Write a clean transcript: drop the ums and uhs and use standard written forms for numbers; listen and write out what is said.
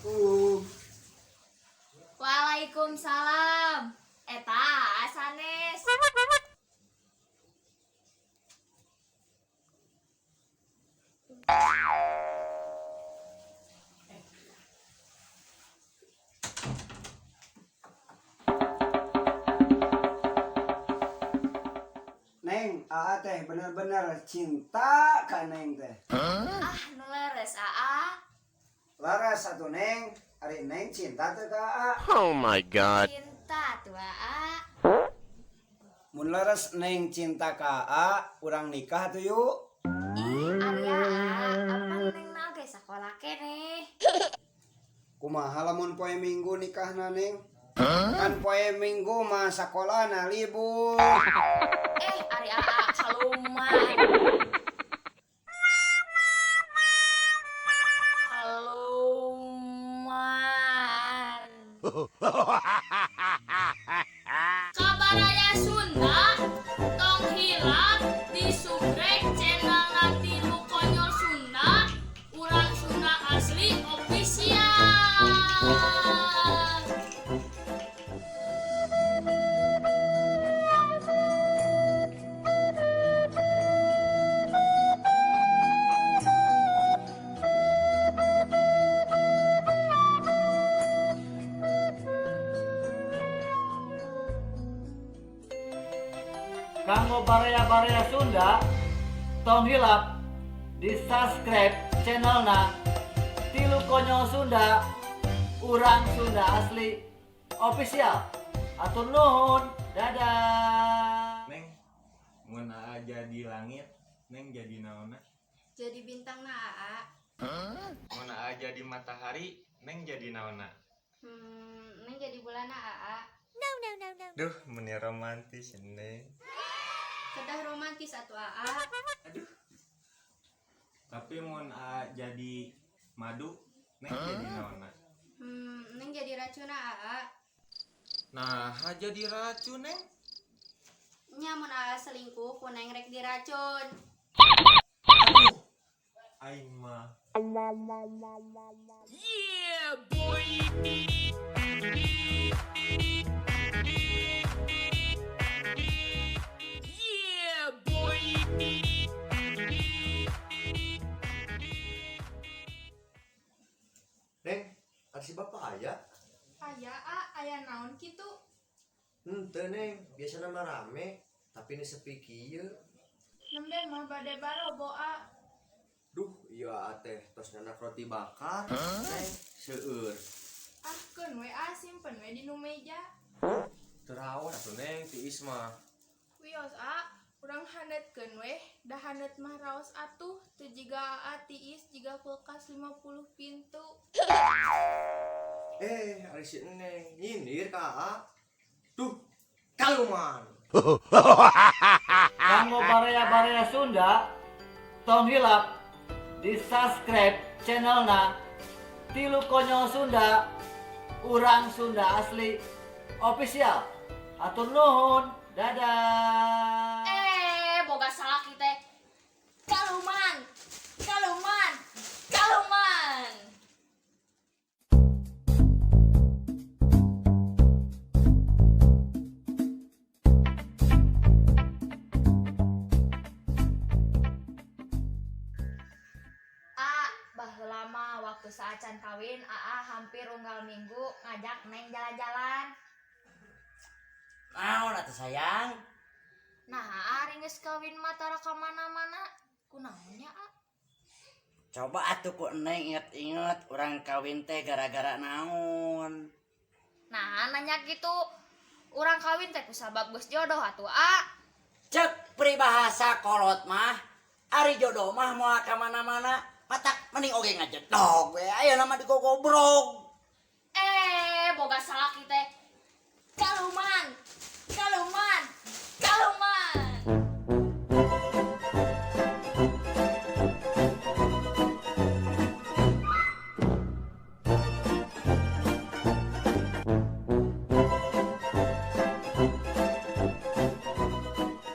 Assalamualaikum. Waalaikumsalam. Eta Sanes. Neng, teh bener-bener cinta ka Neng teh. Nu leres Aa. Laras satu Neng, ari Neng cinta teh ka Aa. Oh my god. Cinta tuh Aa. Mun laras Neng cinta ka Aa, urang nikah tuh yuk. Ih, Arya Aa, apa neng nage sekolah kene? Kumaha lamun poe Minggu nikahna Neng? Kan poe Minggu mah sakolana libur. Arya Aa kaluman. Kabaraya Sunda tong hilap di subrek channel nanti lu konyol Sunda urang Sunda asli official. Kanggo baraya-baraya Sunda tong hilap di subscribe channelna Tilu Konyol Sunda urang Sunda asli official. Atur nuhun, dadah. Neng, mun Aa jadi langit, Neng jadi naonna? Jadi bintang na Aa. Mun Aa jadi matahari, Neng jadi naonna? Neng jadi bulan na Aa. Duh, meni romantis Neng. Kedah romantis atuh Aa. Tapi mun Aa jadi madu, Neng jadi naonna? Neng jadi racun na Aa. Nah, jadi racun Neng. Nyamun Aa selingkuh ku neng rek diracun. Aing mah. Neng, si bapak aya? Aya naon kitu? Henteu Neng, biasana mah rame, tapi ini sepi kieu. Nembe mah bade barobo A. Duh, iya teh tos nanak roti bakar. Neng, seueur. Keun we A simpen we di nu meja. Terawan atuh Neng, tiis mah. Wios A, urang handetkeun we, da handet mah raos atuh, teu jiga A tiis jiga kulkas 50 pintu. Ari si Neng, nyindir ka Aa. Duh, kaluman. Kanggo baraya-baraya Sunda tong hilap di subscribe channelna Tilu Konyol Sunda urang Sunda asli official. Atur nuhun, dadah. Boga salah kita. Kaluman. Baheula mah waktu saacan kawin Aa hampir unggal minggu ngajak Neng jalan-jalan. Naon atuh sayang? Nah, Aa ringgeus kawin mah tara ka mana-mana. Kunaonnya A? Coba atuh ku Neng inget-inget urang kawin teh gara-gara naon. Nah, nanya gitu. Urang kawin teh kusabab geus jodoh atuh A. Cek peribahasa kolot mah, ari jodoh mah moal ka mana-mana, matak mending oge ngajedog we. Aya nama digogobrog. Boga salah kita. Kaluman.